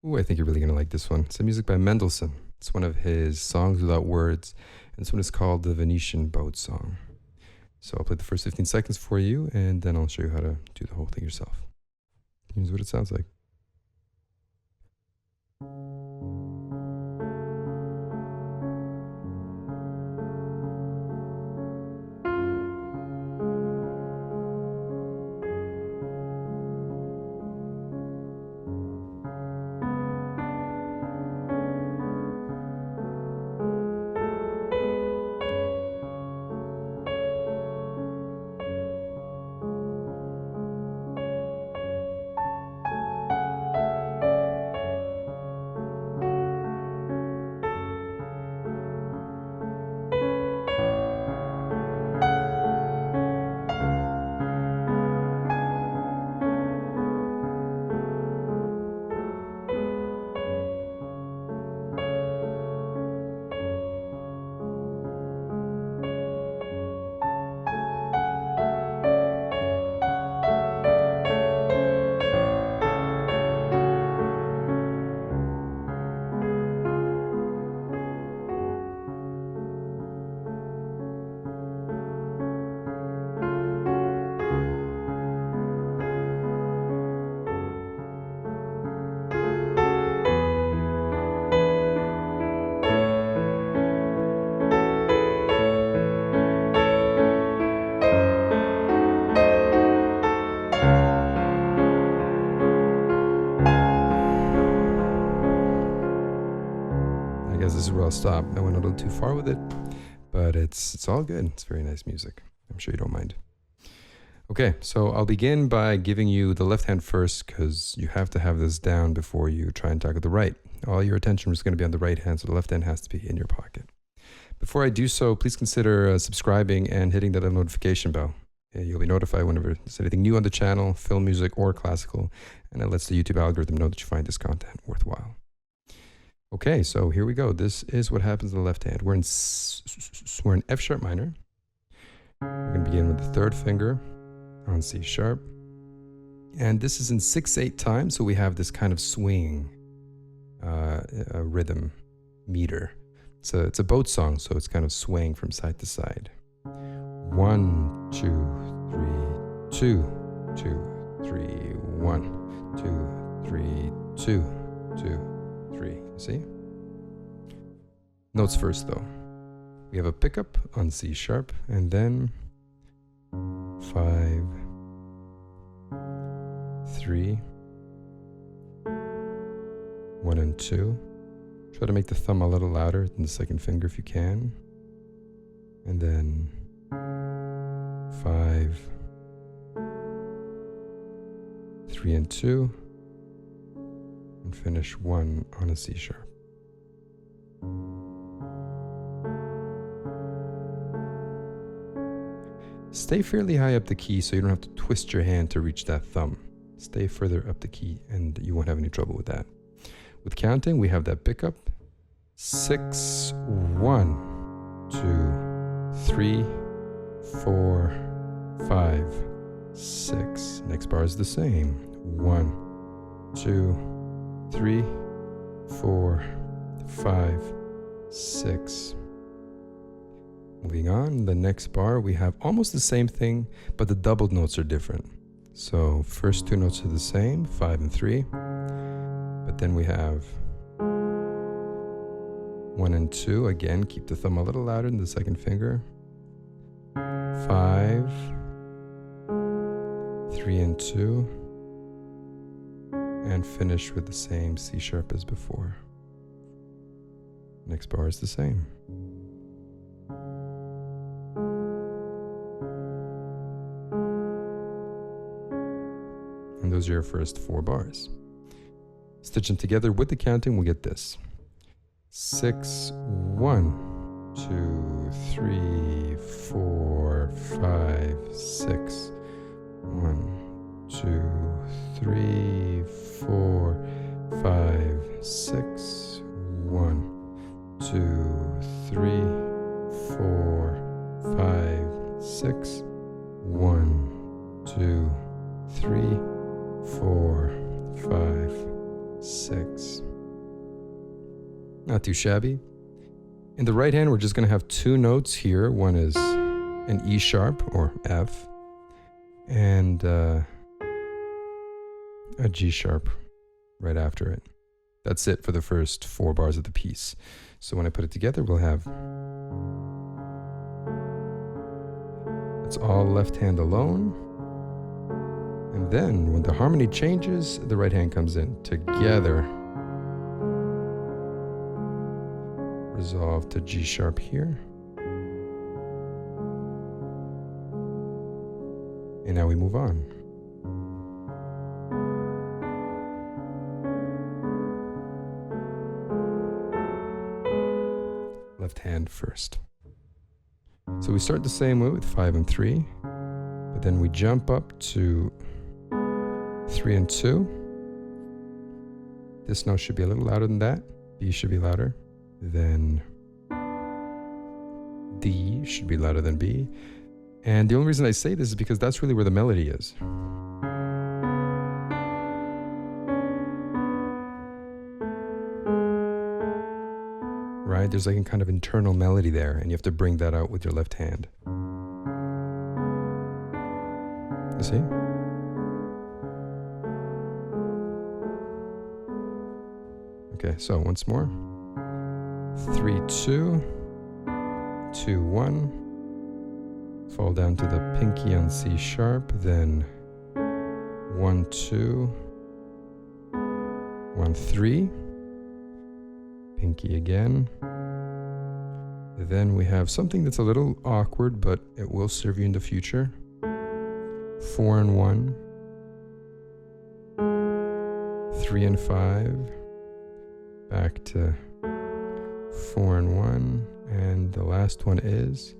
Ooh, I think you're really going to like this one. It's music by Mendelssohn. It's one of his songs without words. And this one is called the Venetian Boatsong. So I'll play the first 15 seconds for you, and then I'll show you how to do the whole thing yourself. Here's what it sounds like. This is where I'll stop. I went a little too far with it, but it's all good. It's very nice music. I'm sure you don't mind. Okay, so I'll begin by giving you the left hand first, because you have to have this down before you try and tackle the right. All your attention is going to be on the right hand, so the left hand has to be in your pocket. Before I do so, please consider subscribing and hitting that little notification bell. You'll be notified whenever there's anything new on the channel, film music or classical, and it lets the YouTube algorithm know that you find this content worthwhile. Okay, so here we go. This is what happens in the left hand. We're in F sharp minor. We're going to begin with the third finger on C sharp. And this is in 6/8 time, so we have this kind of swing rhythm meter. It's a boat song, so it's kind of swaying from side to side. 1, 2, 3, 2, 2, 3, 1, 2, 3, 2, 2. 3. You see? Notes first though. We have a pickup on C sharp, and then 5, 3, 1 and 2. Try to make the thumb a little louder than the second finger if you can. And then 5, 3 and 2. And finish 1 on a C sharp. Stay fairly high up the key so you don't have to twist your hand to reach that thumb. Stay further up the key and you won't have any trouble with that. With counting, we have that pickup. 6, 1, 2, 3, 4, 5, 6. Next bar is the same. 1, 2, 3, 4, 5, 6. Moving on, the next bar we have almost the same thing, but the doubled notes are different. So first two notes are the same, 5 and 3, but then we have 1 and 2. Again, keep the thumb a little louder than the second finger. 5, 3 and 2. And finish with the same C sharp as before. Next bar is the same. And those are your first 4 bars. Stitch them together with the counting, we'll get this. 6, 1, 2, 3, 4, 5, 6. 1, 2, 3, 4, 5, 6. 1, 2, 3, 4, 5, 6. 1, 2, 3, 4, 5, 6. Not too shabby. In the right hand, we're just going to have two notes here. One is an E sharp, or F, and a G sharp right after it. That's it for the first 4 bars of the piece. So when I put it together, we'll have... It's all left hand alone. And then when the harmony changes, the right hand comes in. Together. Resolve to G sharp here. And now we move on. Left hand first. So we start the same way with 5 and 3, but then we jump up to 3 and 2. This note should be a little louder than that. B should be louder. Then D should be louder than B. And the only reason I say this is because that's really where the melody is. Right? There's like a kind of internal melody there, and you have to bring that out with your left hand. You see? Okay, so once more. 3, 2, 2, 1. Fall down to the pinky on C sharp, then 1, 2, 1, 3. Pinky again. Then we have something that's a little awkward, but it will serve you in the future. 4 and 1. 3 and 5. Back to 4 and 1. And the last one is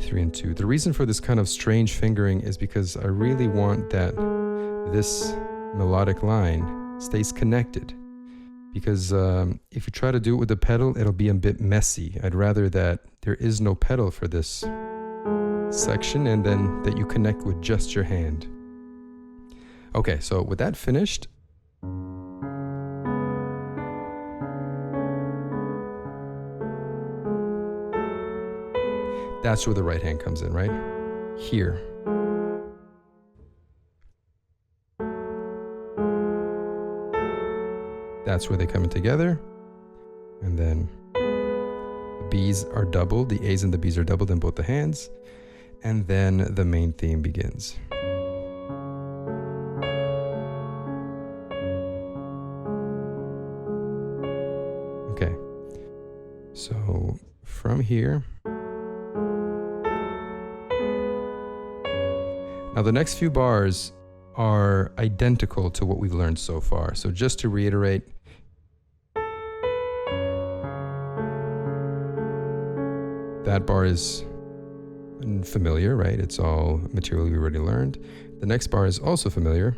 3 and 2. The reason for this kind of strange fingering is because I really want that this melodic line stays connected. Because if you try to do it with the pedal, it'll be a bit messy. I'd rather that there is no pedal for this section, and then that you connect with just your hand. Okay, so with that finished, that's where the right hand comes in, right? Here. That's where they come in together. And then the B's are doubled, the A's and the B's are doubled in both the hands. And then the main theme begins. Okay, so from here, now the next few bars are identical to what we've learned so far. So just to reiterate, that bar is familiar, right? It's all material we already learned. The next bar is also familiar.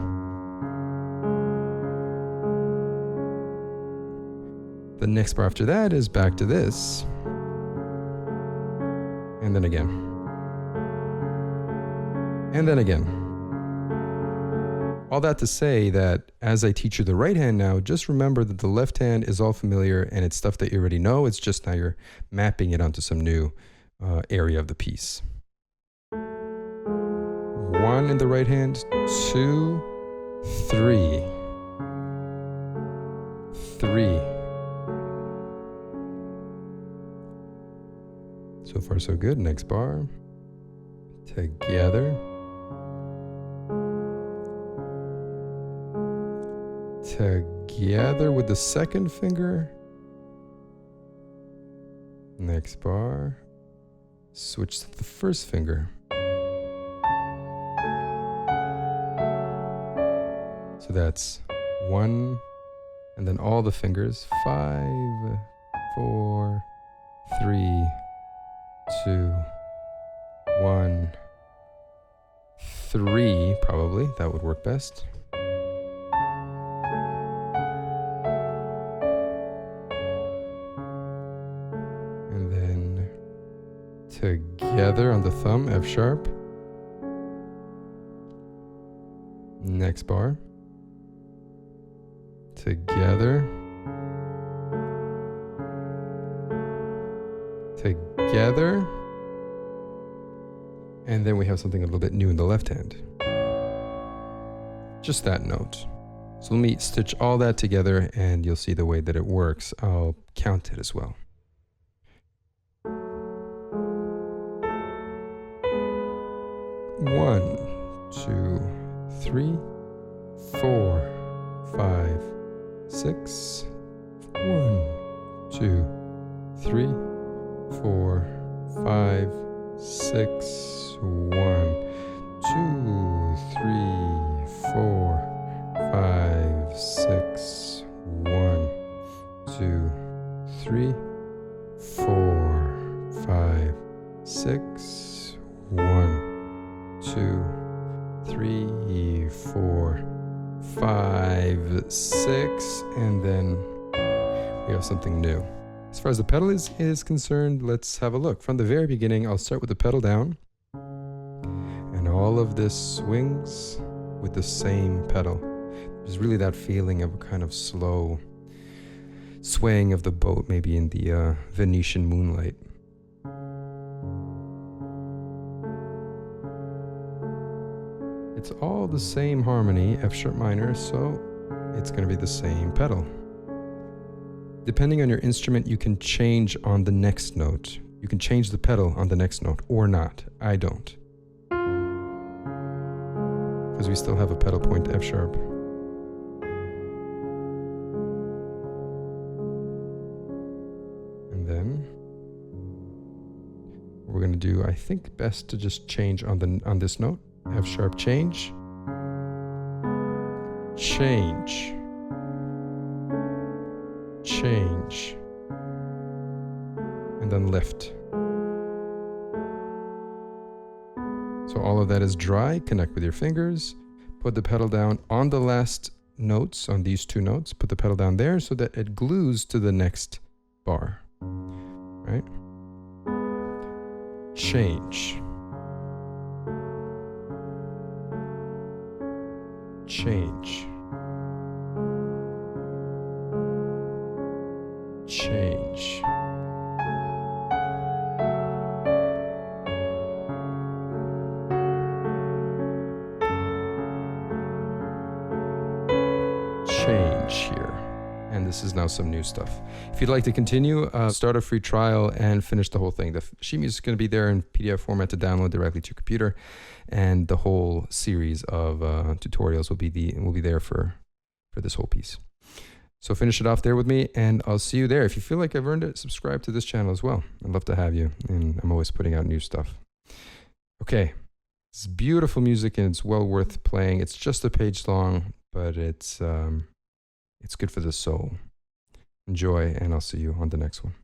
The next bar after that is back to this. And then again. And then again. All that to say that as I teach you the right hand now, just remember that the left hand is all familiar and it's stuff that you already know. It's just now you're mapping it onto some new area of the piece. 1 in the right hand, 2, 3. 3. So far so good. Next bar. Together. Together with the second finger. Next bar. Switch to the first finger. So that's 1, and then all the fingers. 5, 4, 3, 2, 1, 3, probably. That would work best. And then together on the thumb, F sharp. Next bar. Together. together. And then we have something a little bit new in the left hand. Just that note. So let me stitch all that together and you'll see the way that it works. I'll count it as well. 1, 2, 3, 4, 5, 6. 1, 2, 3, 4, 5, 6. 1, 2, 3, 4, 5, 6. 1, 2, 3, 4, 5, 6. 1, 2, 3, 4, 5, 6, and then we have something new. As far as the pedal is concerned, let's have a look. From the very beginning, I'll start with the pedal down, and all of this swings with the same pedal. There's really that feeling of a kind of slow swaying of the boat, maybe in the Venetian moonlight. It's all the same harmony, F sharp minor, so it's going to be the same pedal. Depending on your instrument, you can change on the next note. You can change the pedal on the next note or not. I don't. Because we still have a pedal point F sharp. And then we're going to do, I think best to just change on this note. F sharp change. Change. Change. And then lift. So all of that is dry. Connect with your fingers. Put the pedal down on the last notes, on these two notes. Put the pedal down there so that it glues to the next bar. Right? Change. Change. Change. Change here. And this is now some new stuff. If you'd like to continue, start a free trial and finish the whole thing. The sheet music is going to be there in PDF format to download directly to your computer, and the whole series of tutorials will be there for this whole piece. So finish it off there with me, and I'll see you there. If you feel like I've earned it, subscribe to this channel as well. I'd love to have you, and I'm always putting out new stuff. Okay, it's beautiful music, and it's well worth playing. It's just a page long, but it's good for the soul. Enjoy, and I'll see you on the next one.